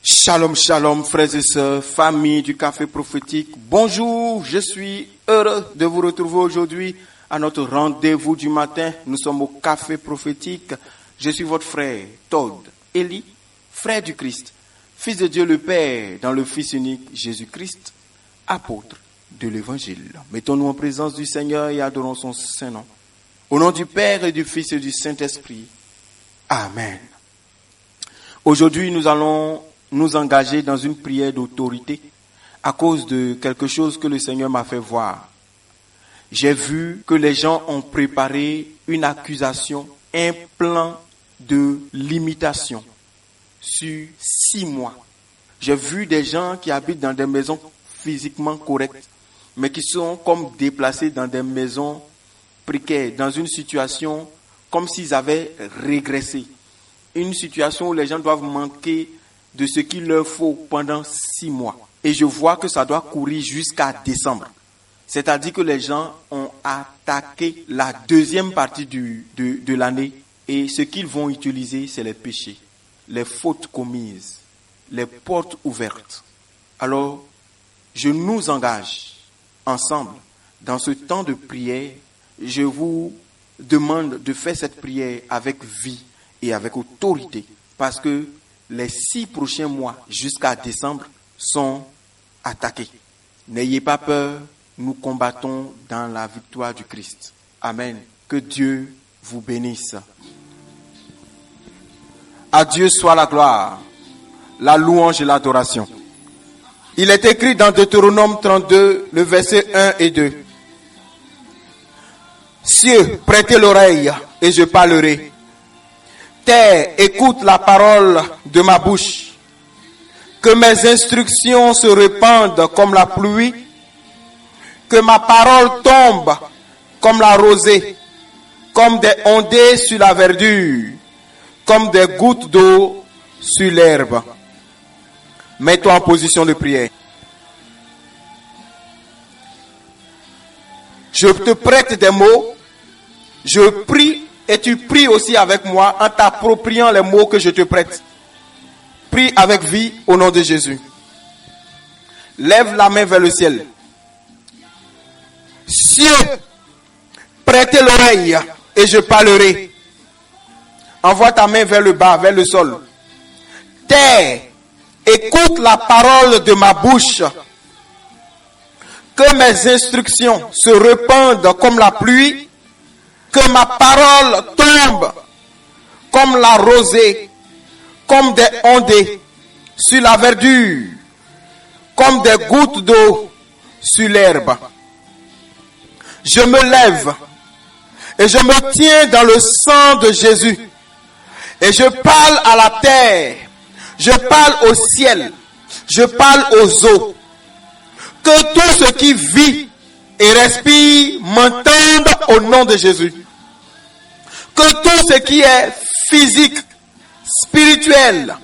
Shalom, shalom, frères et sœurs, famille du Café Prophétique. Bonjour, je suis heureux de vous retrouver aujourd'hui à notre rendez-vous du matin. Nous sommes au Café Prophétique. Je suis votre frère, Todd Eli, frère du Christ, fils de Dieu le Père, dans le Fils unique Jésus-Christ, apôtre de l'Évangile. Mettons-nous en présence du Seigneur et adorons son saint nom. Au nom du Père et du Fils et du Saint-Esprit. Amen. Aujourd'hui, nous allons nous engager dans une prière d'autorité à cause de quelque chose que le Seigneur m'a fait voir. J'ai vu que les gens ont préparé une accusation, un plan de limitation sur 6 mois. J'ai vu des gens qui habitent dans des maisons physiquement correctes, mais qui sont comme déplacés dans des maisons précaires, dans une situation comme s'ils avaient régressé. Une situation où les gens doivent manquer de ce qu'il leur faut pendant 6 mois. Et je vois que ça doit courir jusqu'à décembre. C'est-à-dire que les gens ont attaqué la deuxième partie de l'année et ce qu'ils vont utiliser, c'est les péchés, les fautes commises, les portes ouvertes. Alors, je nous engage ensemble dans ce temps de prière. Je vous demande de faire cette prière avec vie et avec autorité parce que les 6 prochains mois jusqu'à décembre sont attaqués. N'ayez pas peur, nous combattons dans la victoire du Christ. Amen. Que Dieu vous bénisse. À Dieu soit la gloire, la louange et l'adoration. Il est écrit dans Deutéronome 32, le verset 1 et 2. Cieux, prêtez l'oreille et je parlerai. Terre, écoute la parole de ma bouche. Que mes instructions se répandent comme la pluie. Que ma parole tombe comme la rosée. Comme des ondées sur la verdure. Comme des gouttes d'eau sur l'herbe. Mets-toi en position de prière. Je te prête des mots. Je prie. Et tu pries aussi avec moi en t'appropriant les mots que je te prête. Prie avec vie au nom de Jésus. Lève la main vers le ciel. Cieux, prêtez l'oreille et je parlerai. Envoie ta main vers le bas, vers le sol. Terre, écoute la parole de ma bouche. Que mes instructions se répandent comme la pluie. Que ma parole tombe comme la rosée, comme des ondées sur la verdure, comme des gouttes d'eau sur l'herbe. Je me lève et je me tiens dans le sang de Jésus. Et je parle à la terre, je parle au ciel, je parle aux eaux. Que tout ce qui vit et respire m'entende au nom de Jésus. Que tout ce qui est physique, spirituel,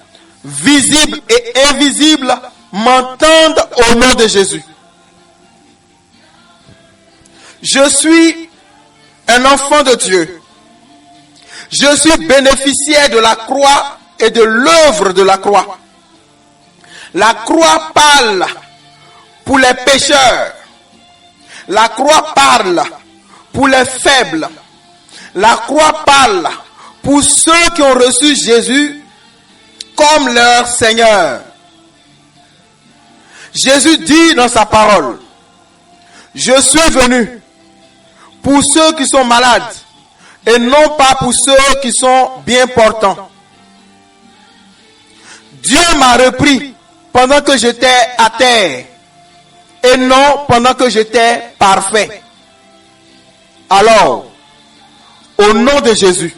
visible et invisible m'entende au nom de Jésus. Je suis un enfant de Dieu. Je suis bénéficiaire de la croix et de l'œuvre de la croix. La croix parle pour les pécheurs. La croix parle pour les faibles. La croix parle pour ceux qui ont reçu Jésus comme leur Seigneur. Jésus dit dans sa parole, je suis venu pour ceux qui sont malades et non pas pour ceux qui sont bien portants. Dieu m'a repris pendant que j'étais à terre et non pendant que j'étais parfait. Alors, au nom de Jésus,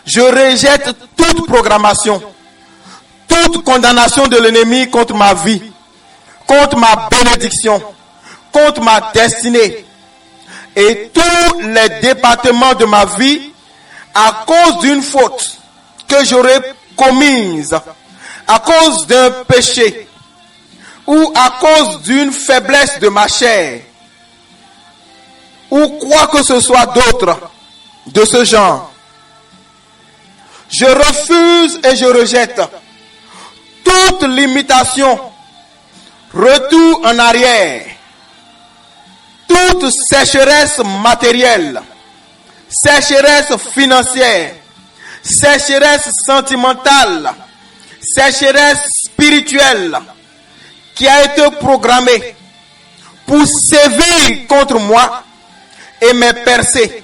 je rejette toute programmation, toute condamnation de l'ennemi contre ma vie, contre ma bénédiction, contre ma destinée et tous les départements de ma vie à cause d'une faute que j'aurais commise, à cause d'un péché ou à cause d'une faiblesse de ma chair ou quoi que ce soit d'autre de ce genre. Je refuse et je rejette toute limitation, retour en arrière, toute sécheresse matérielle, sécheresse financière, sécheresse sentimentale, sécheresse spirituelle qui a été programmée pour sévir contre moi et me percer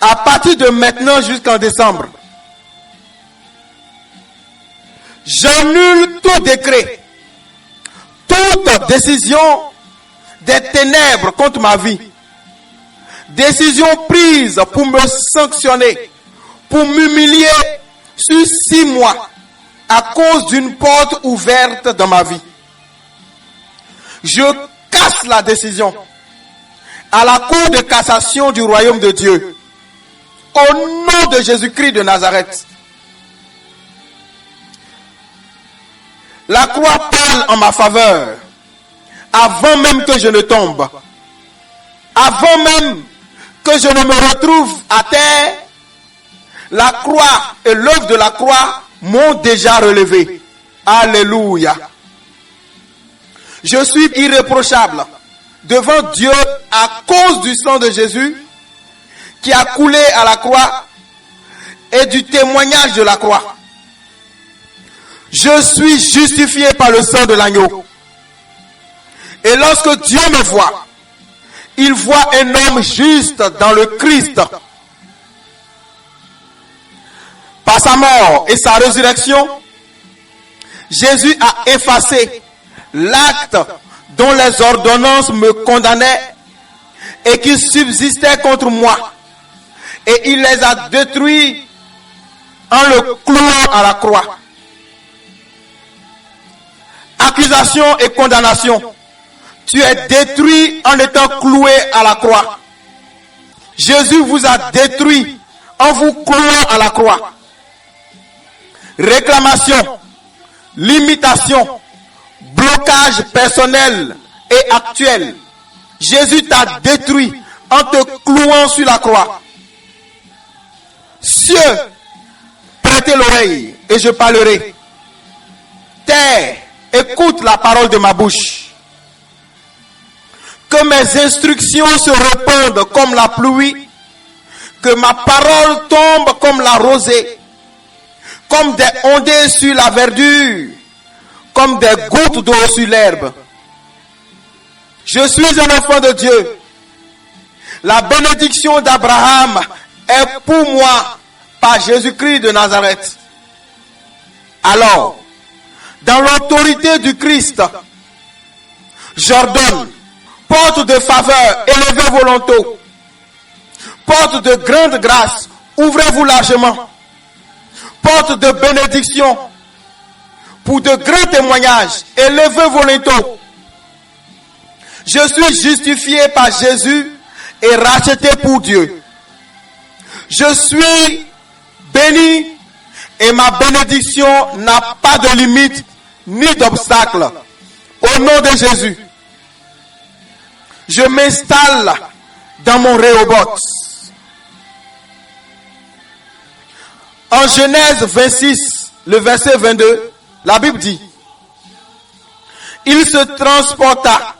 à partir de maintenant jusqu'en décembre. J'annule tout décret, toute décision des ténèbres contre ma vie, décision prise pour me sanctionner, pour m'humilier sur 6 mois à cause d'une porte ouverte dans ma vie. Je casse la décision à la cour de cassation du royaume de Dieu. Au nom de Jésus-Christ de Nazareth. La croix parle en ma faveur. Avant même que je ne tombe. Avant même que je ne me retrouve à terre. La croix et l'œuvre de la croix m'ont déjà relevé. Alléluia. Je suis irréprochable devant Dieu à cause du sang de Jésus qui a coulé à la croix et du témoignage de la croix. Je suis justifié par le sang de l'agneau. Et lorsque Dieu me voit, il voit un homme juste dans le Christ. Par sa mort et sa résurrection, Jésus a effacé l'acte dont les ordonnances me condamnaient et qui subsistait contre moi. Et il les a détruits en le clouant à la croix. Accusation et condamnation. Tu es détruit en étant cloué à la croix. Jésus vous a détruit en vous clouant à la croix. Réclamation, limitation, blocage personnel et actuel. Jésus t'a détruit en te clouant sur la croix. Cieux, prêtez l'oreille et je parlerai. Terre, écoute la parole de ma bouche. Que mes instructions se répandent comme la pluie, que ma parole tombe comme la rosée, comme des ondées sur la verdure, comme des gouttes d'eau sur l'herbe. Je suis un enfant de Dieu. La bénédiction d'Abraham est pour moi par Jésus-Christ de Nazareth. Alors, dans l'autorité du Christ, j'ordonne, porte de faveur, élevez vos linteaux. Porte de grande grâce, ouvrez-vous largement. Porte de bénédiction, pour de grands témoignages, élevez vos linteaux. Je suis justifié par Jésus et racheté pour Dieu. Je suis béni et ma bénédiction n'a pas de limite ni d'obstacle. Au nom de Jésus, je m'installe dans mon Rehoboth. En Genèse 26, le verset 22, la Bible dit, il se transporta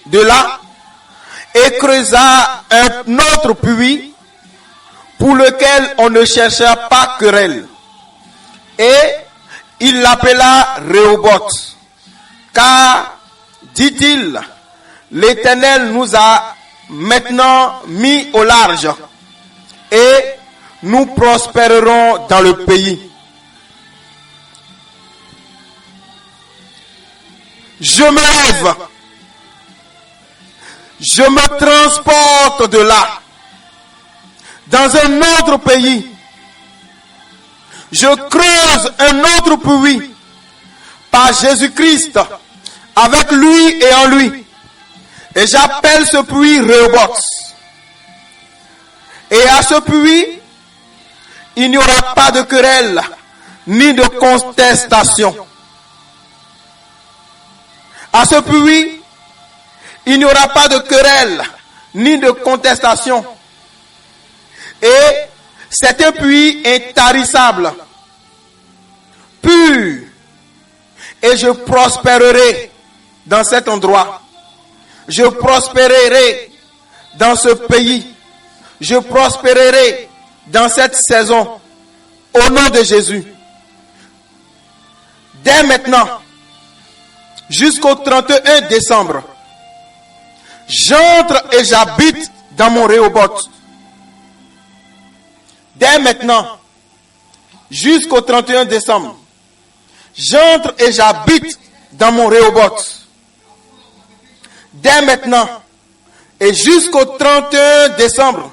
de là et creusa un autre puits pour lequel on ne chercha pas querelle. Et il l'appela Rehoboth, car, dit-il, l'Éternel nous a maintenant mis au large et nous prospérerons dans le pays. Je me lève, je me transporte de là, dans un autre pays. Je creuse un autre puits par Jésus-Christ, avec lui et en lui. Et j'appelle ce puits Rehoboth. Et à ce puits, il n'y aura pas de querelle, ni de contestation. À ce puits, il n'y aura pas de querelle, ni de contestation. Et c'est un puits intarissable, pur et je prospérerai dans cet endroit. Je prospérerai dans ce pays. Je prospérerai dans cette saison. Au nom de Jésus. Dès maintenant, jusqu'au 31 décembre, j'entre et j'habite dans mon Rehoboth. Dès maintenant, jusqu'au 31 décembre, j'entre et j'habite dans mon Rehoboth. Dès maintenant, et jusqu'au 31 décembre,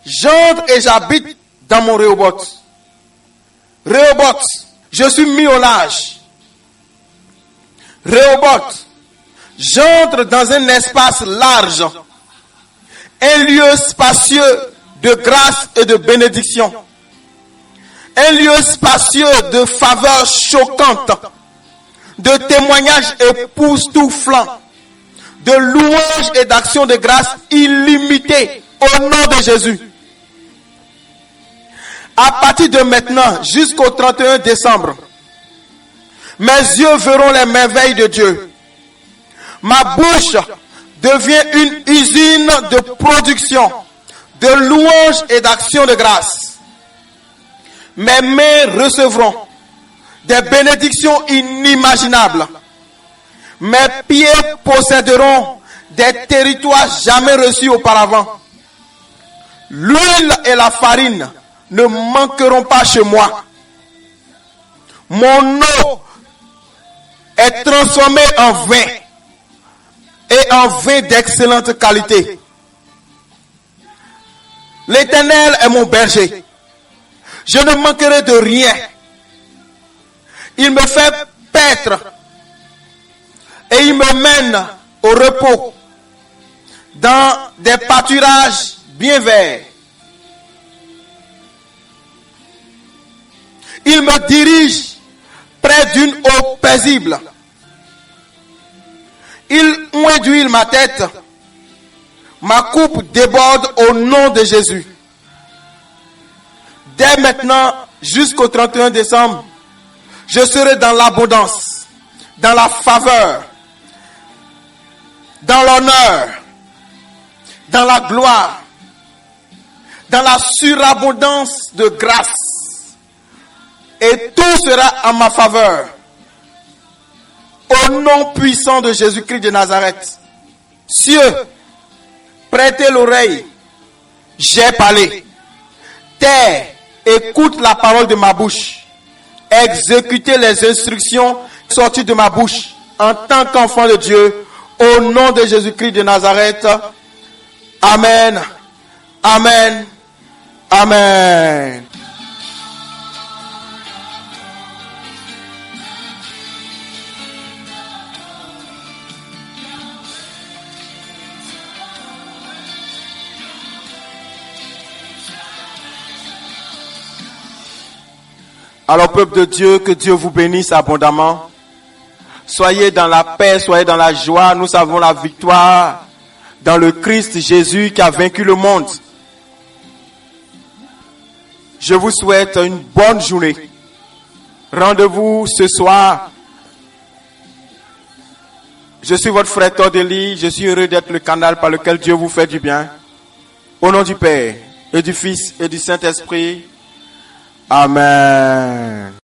j'entre et j'habite dans mon Rehoboth. Rehoboth, je suis mis au large. Rehoboth, j'entre dans un espace large, un lieu spacieux de grâce et de bénédiction, un lieu spacieux de faveurs choquantes, de témoignages époustouflants, de louanges et d'actions de grâce illimitées au nom de Jésus. À partir de maintenant jusqu'au 31 décembre, mes yeux verront les merveilles de Dieu. Ma bouche devient une usine de production, de louanges et d'actions de grâce. Mes mains recevront des bénédictions inimaginables. Mes pieds posséderont des territoires jamais reçus auparavant. L'huile et la farine ne manqueront pas chez moi. Mon eau est transformée en vin et en vin d'excellente qualité. L'Éternel est mon berger. Je ne manquerai de rien. Il me fait paître et il me mène au repos dans des pâturages bien verts. Il me dirige près d'une eau paisible. Il oint d'huile ma tête. Ma coupe déborde au nom de Jésus. Dès maintenant jusqu'au 31 décembre, je serai dans l'abondance, dans la faveur, dans l'honneur, dans la gloire, dans la surabondance de grâce. Et tout sera en ma faveur. Au nom puissant de Jésus-Christ de Nazareth. Cieux, prêtez l'oreille. J'ai parlé. Terre, écoute la parole de ma bouche. Exécutez les instructions sorties de ma bouche en tant qu'enfant de Dieu. Au nom de Jésus-Christ de Nazareth. Amen. Amen. Amen. Alors, peuple de Dieu, que Dieu vous bénisse abondamment. Soyez dans la paix, soyez dans la joie. Nous avons la victoire dans le Christ Jésus qui a vaincu le monde. Je vous souhaite une bonne journée. Rendez-vous ce soir. Je suis votre frère Tordeli. Je suis heureux d'être le canal par lequel Dieu vous fait du bien. Au nom du Père et du Fils et du Saint-Esprit. Amen.